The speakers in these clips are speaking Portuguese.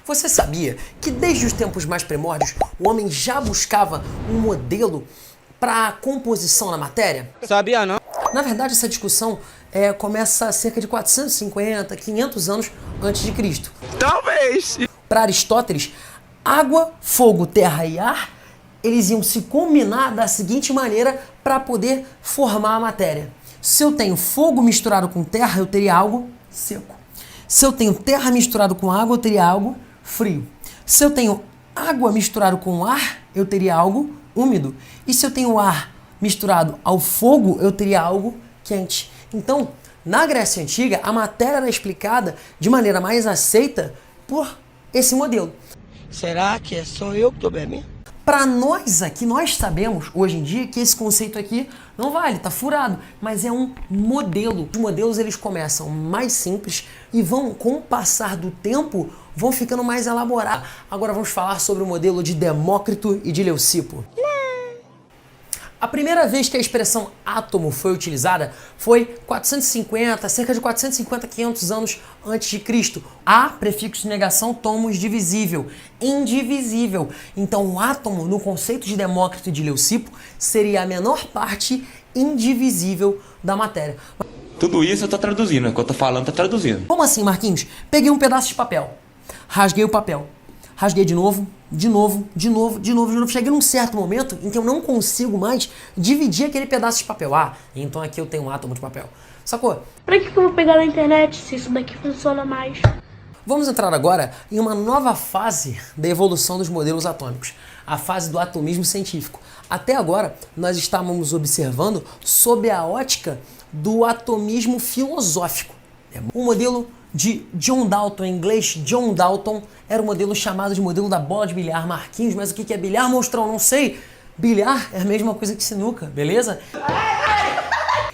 Você sabia que desde os tempos mais primórdios o homem já buscava um modelo para a composição da matéria? Sabia não? Na verdade, essa discussão começa cerca de 450, 500 anos antes de Cristo. Talvez. Para Aristóteles, água, fogo, terra e ar, eles iam se combinar da seguinte maneira para poder formar a matéria. Se eu tenho fogo misturado com terra, eu teria algo seco. Se eu tenho terra misturado com água, eu teria algo frio. Se eu tenho água misturado com ar, eu teria algo úmido. E se eu tenho ar misturado ao fogo, eu teria algo quente. Então, na Grécia Antiga, a matéria era explicada de maneira mais aceita por esse modelo. Será que é só eu que tô bebendo? Para nós aqui, nós sabemos hoje em dia que esse conceito aqui não vale, tá furado, mas é um modelo. Os modelos eles começam mais simples e vão, com o passar do tempo, vão ficando mais elaborados. Agora vamos falar sobre o modelo de Demócrito e de Leucipo. A primeira vez que a expressão átomo foi utilizada foi cerca de 450, 500 anos antes de Cristo. A, prefixo de negação, tomos, divisível, indivisível. Então o átomo, no conceito de Demócrito e de Leucipo, seria a menor parte indivisível da matéria. Tudo isso eu tô traduzindo, o que eu tô falando tá traduzindo. Como assim, Marquinhos? Peguei um pedaço de papel, rasguei o papel, rasguei de novo. Cheguei num certo momento em que eu não consigo mais dividir aquele pedaço de papel. Então aqui eu tenho um átomo de papel. Sacou? Pra que eu vou pegar na internet se isso daqui funciona mais? Vamos entrar agora em uma nova fase da evolução dos modelos atômicos, a fase do atomismo científico. Até agora, nós estávamos observando sob a ótica do atomismo filosófico. O modelo de John Dalton, em inglês John Dalton, era o modelo chamado de modelo da bola de bilhar. Marquinhos, mas o que é bilhar, monstrão? Não sei. Bilhar é a mesma coisa que sinuca, beleza?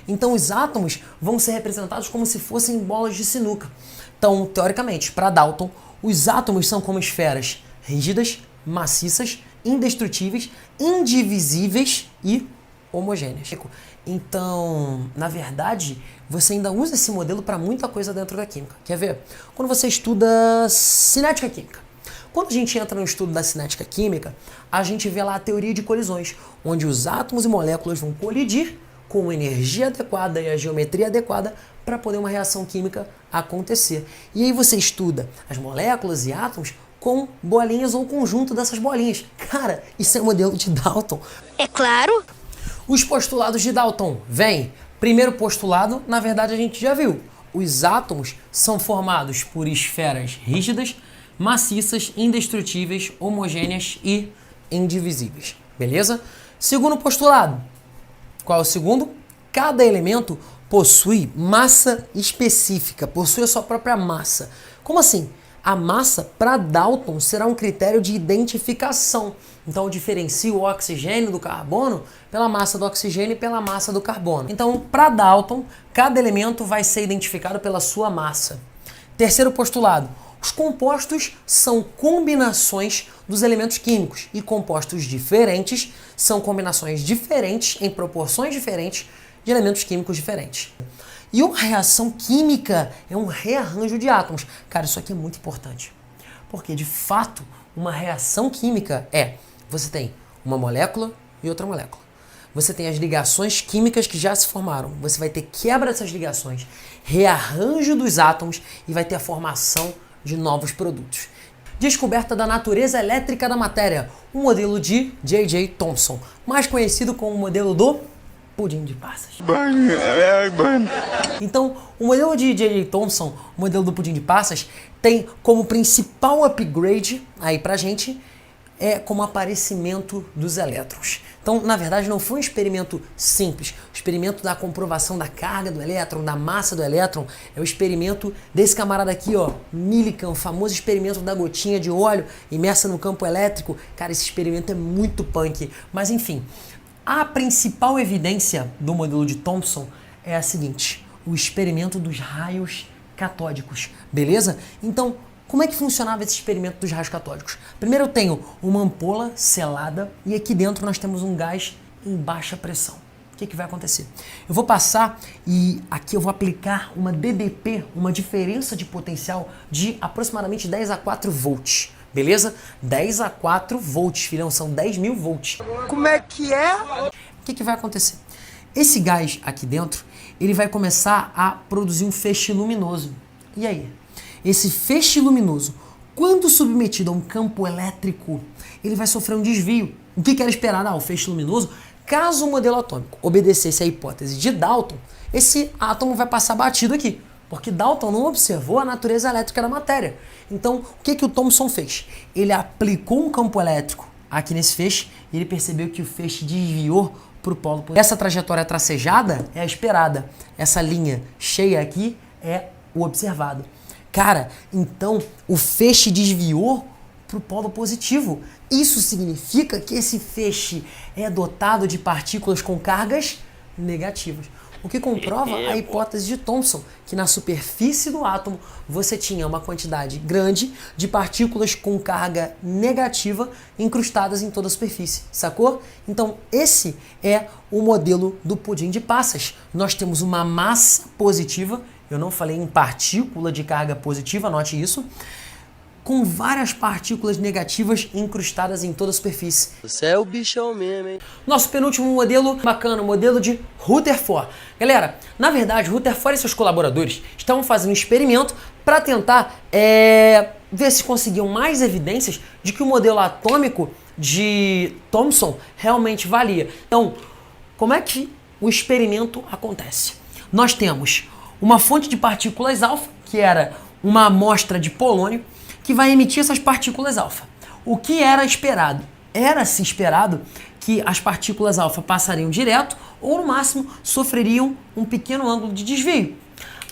Então os átomos vão ser representados como se fossem bolas de sinuca. Então, teoricamente, para Dalton, os átomos são como esferas rígidas, maciças, indestrutíveis, indivisíveis e homogêneas. Então, na verdade, você ainda usa esse modelo para muita coisa dentro da química. Quer ver? Quando você estuda cinética química. Quando a gente entra no estudo da cinética química, a gente vê lá a teoria de colisões, onde os átomos e moléculas vão colidir com a energia adequada e a geometria adequada para poder uma reação química acontecer. E aí você estuda as moléculas e átomos com bolinhas ou conjunto dessas bolinhas. Cara, isso é o modelo de Dalton. É claro. Os postulados de Dalton. Vem. Primeiro postulado, na verdade a gente já viu. Os átomos são formados por esferas rígidas, maciças, indestrutíveis, homogêneas e indivisíveis. Beleza? Segundo postulado. Qual é o segundo? Cada elemento possui massa específica, possui a sua própria massa. Como assim? A massa, para Dalton, será um critério de identificação. Então, eu diferencio o oxigênio do carbono pela massa do oxigênio e pela massa do carbono. Então, para Dalton, cada elemento vai ser identificado pela sua massa. Terceiro postulado. Os compostos são combinações dos elementos químicos e compostos diferentes são combinações diferentes em proporções diferentes de elementos químicos diferentes. E uma reação química é um rearranjo de átomos. Cara, isso aqui é muito importante. Porque, de fato, uma reação química você tem uma molécula e outra molécula. Você tem as ligações químicas que já se formaram. Você vai ter quebra dessas ligações, rearranjo dos átomos e vai ter a formação de novos produtos. Descoberta da natureza elétrica da matéria. O modelo de J.J. Thomson, mais conhecido como o modelo do pudim de passas. Então, o modelo de J.J. Thomson, o modelo do pudim de passas, tem como principal upgrade aí pra gente como aparecimento dos elétrons. Então, na verdade, não foi um experimento simples. O experimento da comprovação da carga do elétron, da massa do elétron, é o experimento desse camarada aqui, ó, Millikan, o famoso experimento da gotinha de óleo imersa no campo elétrico. Cara, esse experimento é muito punk. Mas, enfim, a principal evidência do modelo de Thomson é a seguinte: o experimento dos raios catódicos, beleza? Então, como é que funcionava esse experimento dos raios catódicos? Primeiro eu tenho uma ampola selada e aqui dentro nós temos um gás em baixa pressão. que vai acontecer? Eu vou passar e aqui eu vou aplicar uma DDP, uma diferença de potencial de aproximadamente 10 a 4 volts. Beleza? 10 a 4 volts, filhão, são 10.000 volts. Como é que é? O que vai acontecer? Esse gás aqui dentro, ele vai começar a produzir um feixe luminoso. E aí? Esse feixe luminoso, quando submetido a um campo elétrico, ele vai sofrer um desvio. O que era esperado? O feixe luminoso, caso o modelo atômico obedecesse à hipótese de Dalton, esse átomo vai passar batido aqui. Porque Dalton não observou a natureza elétrica da matéria. Então, o que o Thomson fez? Ele aplicou um campo elétrico aqui nesse feixe e ele percebeu que o feixe desviou para o polo positivo. Essa trajetória tracejada é a esperada. Essa linha cheia aqui é o observado. Cara, então o feixe desviou para o polo positivo. Isso significa que esse feixe é dotado de partículas com cargas negativas. O que comprova a hipótese de Thomson, que na superfície do átomo você tinha uma quantidade grande de partículas com carga negativa incrustadas em toda a superfície, sacou? Então esse é o modelo do pudim de passas. Nós temos uma massa positiva, eu não falei em partícula de carga positiva, note isso, com várias partículas negativas incrustadas em toda a superfície. Você é o bichão mesmo, hein? Nosso penúltimo modelo bacana, o modelo de Rutherford. Galera, na verdade, Rutherford e seus colaboradores estavam fazendo um experimento para tentar ver se conseguiam mais evidências de que o modelo atômico de Thomson realmente valia. Então, como é que o experimento acontece? Nós temos uma fonte de partículas alfa, que era uma amostra de polônio, que vai emitir essas partículas alfa. O que era esperado? Era-se esperado que as partículas alfa passariam direto ou, no máximo, sofreriam um pequeno ângulo de desvio.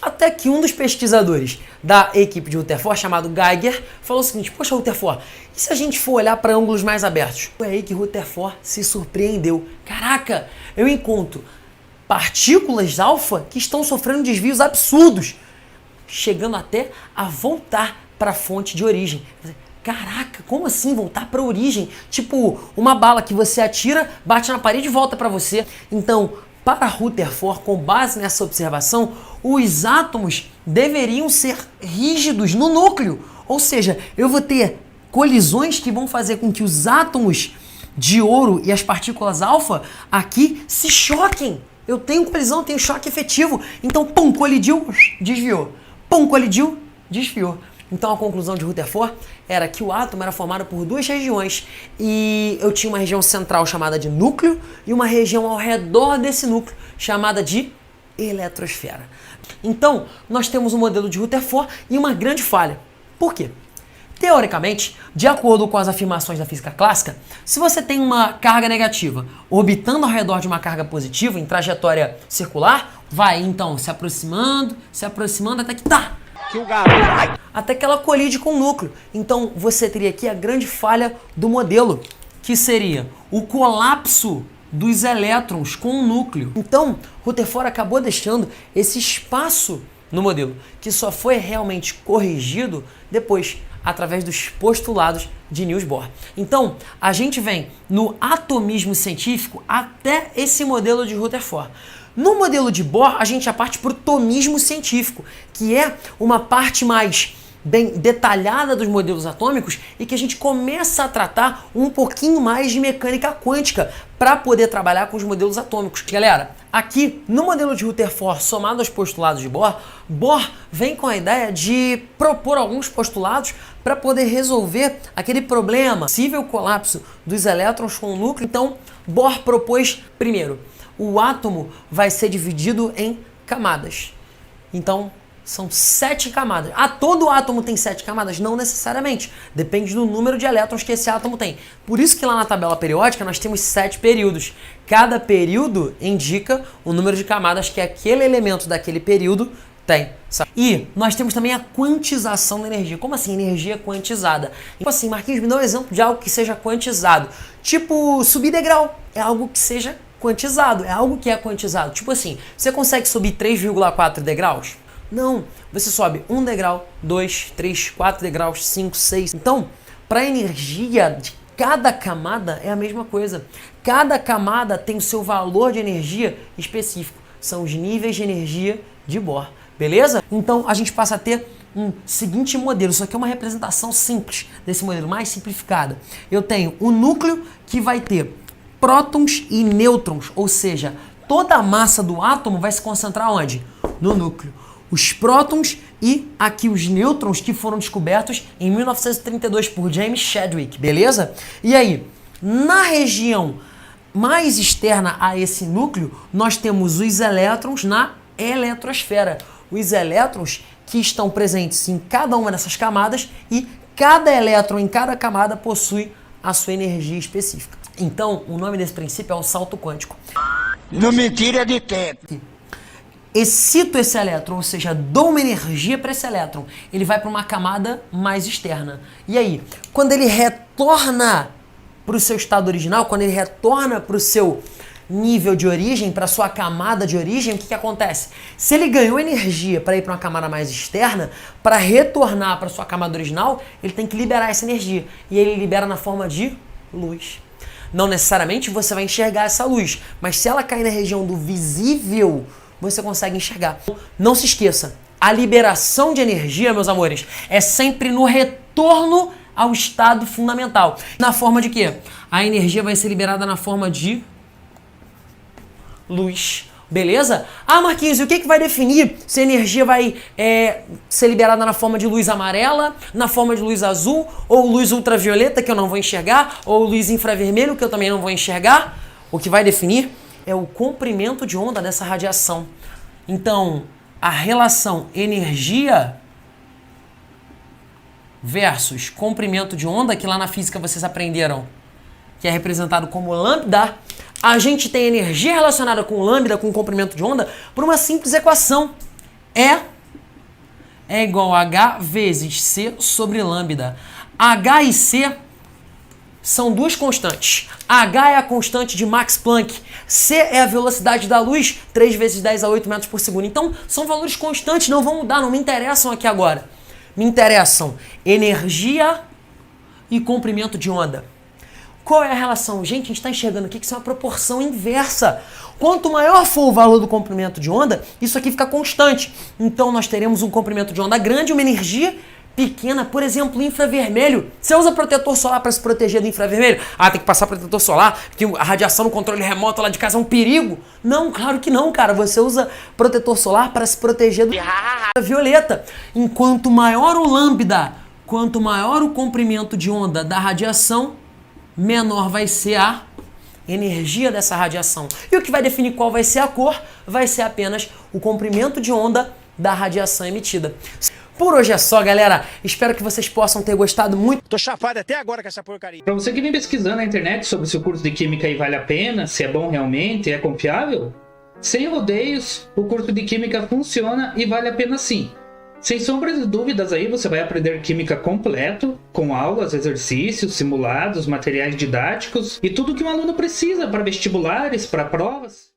Até que um dos pesquisadores da equipe de Rutherford, chamado Geiger, falou o seguinte: poxa, Rutherford, e se a gente for olhar para ângulos mais abertos? Foi aí que Rutherford se surpreendeu. Caraca, eu encontro partículas alfa que estão sofrendo desvios absurdos, chegando até a voltar para a fonte de origem. Caraca, como assim voltar para a origem? Tipo, uma bala que você atira, bate na parede e volta para você. Então, para Rutherford, com base nessa observação, os átomos deveriam ser rígidos no núcleo. Ou seja, eu vou ter colisões que vão fazer com que os átomos de ouro e as partículas alfa aqui se choquem. Eu tenho colisão, tenho choque efetivo. Então, pum, colidiu, desviou. Pum, colidiu, desviou. Então a conclusão de Rutherford era que o átomo era formado por duas regiões e eu tinha uma região central chamada de núcleo e uma região ao redor desse núcleo chamada de eletrosfera. Então nós temos um modelo de Rutherford e uma grande falha. Por quê? Teoricamente, de acordo com as afirmações da física clássica, se você tem uma carga negativa orbitando ao redor de uma carga positiva em trajetória circular, vai então se aproximando até que até que ela colide com o núcleo. Então você teria aqui a grande falha do modelo, que seria o colapso dos elétrons com o núcleo. Então Rutherford acabou deixando esse espaço no modelo, que só foi realmente corrigido depois, através dos postulados de Niels Bohr. Então, a gente vem no atomismo científico até esse modelo de Rutherford. No modelo de Bohr, a gente já parte para o tomismo científico, que é uma parte mais bem detalhada dos modelos atômicos e que a gente começa a tratar um pouquinho mais de mecânica quântica para poder trabalhar com os modelos atômicos. Galera, aqui no modelo de Rutherford somado aos postulados de Bohr, Bohr vem com a ideia de propor alguns postulados para poder resolver aquele problema, possível colapso dos elétrons com o núcleo. Então, Bohr propôs, primeiro, o átomo vai ser dividido em camadas. Então, são 7 camadas. Todo átomo tem 7 camadas? Não necessariamente. Depende do número de elétrons que esse átomo tem. Por isso que lá na tabela periódica nós temos 7 períodos. Cada período indica o número de camadas que aquele elemento daquele período tem. E nós temos também a quantização da energia. Como assim energia quantizada? Tipo assim, Marquinhos, me dá um exemplo de algo que seja quantizado. Tipo, subir degrau. É algo que seja quantizado. É algo que é quantizado. Tipo assim, você consegue subir 3,4 degraus? Não, você sobe 1 degrau, 2, 3, 4 degraus, 5, 6. Então, para a energia de Cada camada é a mesma coisa. Cada camada tem o seu valor de energia específico. São os níveis de energia de Bohr. Beleza? Então a gente passa a ter um seguinte modelo. Isso aqui é uma representação simples desse modelo, mais simplificada. Eu tenho um núcleo que vai ter prótons e nêutrons, ou seja, toda a massa do átomo vai se concentrar onde? No núcleo. Os prótons e aqui os nêutrons que foram descobertos em 1932 por James Chadwick, beleza? E aí, na região mais externa a esse núcleo, nós temos os elétrons na eletrosfera. Os elétrons que estão presentes em cada uma dessas camadas e cada elétron em cada camada possui a sua energia específica. Então, o nome desse princípio é o salto quântico. Não me tira de tempo. Excito esse elétron, ou seja, dou uma energia para esse elétron. Ele vai para uma camada mais externa. E aí, quando ele retorna para o seu estado original, quando ele retorna para o seu nível de origem, para a sua camada de origem, o que acontece? Se ele ganhou energia para ir para uma camada mais externa, para retornar para a sua camada original, ele tem que liberar essa energia. E ele libera na forma de luz. Não necessariamente você vai enxergar essa luz, mas se ela cair na região do visível, você consegue enxergar. Não se esqueça, a liberação de energia, meus amores, é sempre no retorno ao estado fundamental. Na forma de quê? A energia vai ser liberada na forma de luz. Beleza? Ah, Marquinhos, e o que vai definir se a energia vai ser liberada na forma de luz amarela, na forma de luz azul, ou luz ultravioleta, que eu não vou enxergar, ou luz infravermelho, que eu também não vou enxergar? O que vai definir é o comprimento de onda dessa radiação. Então, a relação energia versus comprimento de onda, que lá na física vocês aprenderam, que é representado como lambda, a gente tem energia relacionada com lambda, com comprimento de onda, por uma simples equação. E é igual a H vezes C sobre lambda. H e C são duas constantes. H é a constante de Max Planck. C é a velocidade da luz, 3 vezes 10 a 8 metros por segundo. Então, são valores constantes, não vão mudar, não me interessam aqui agora. Me interessam energia e comprimento de onda. Qual é a relação? Gente, a gente está enxergando aqui que isso é uma proporção inversa. Quanto maior for o valor do comprimento de onda, isso aqui fica constante. Então, nós teremos um comprimento de onda grande e uma energia pequena, por exemplo, infravermelho. Você usa protetor solar para se proteger do infravermelho? Ah, tem que passar protetor solar, porque a radiação no controle remoto lá de casa é um perigo. Não, claro que não, cara. Você usa protetor solar para se proteger do violeta. Enquanto maior o lambda, quanto maior o comprimento de onda da radiação, menor vai ser a energia dessa radiação. E o que vai definir qual vai ser a cor vai ser apenas o comprimento de onda da radiação emitida. Por hoje é só, galera. Espero que vocês possam ter gostado muito. Tô chapado até agora com essa porcaria. Para você que vem pesquisando na internet sobre se o curso de Química aí vale a pena, se é bom realmente, é confiável, sem rodeios, o curso de Química funciona e vale a pena sim. Sem sombras de dúvidas aí, você vai aprender Química completo, com aulas, exercícios, simulados, materiais didáticos e tudo que um aluno precisa para vestibulares, para provas.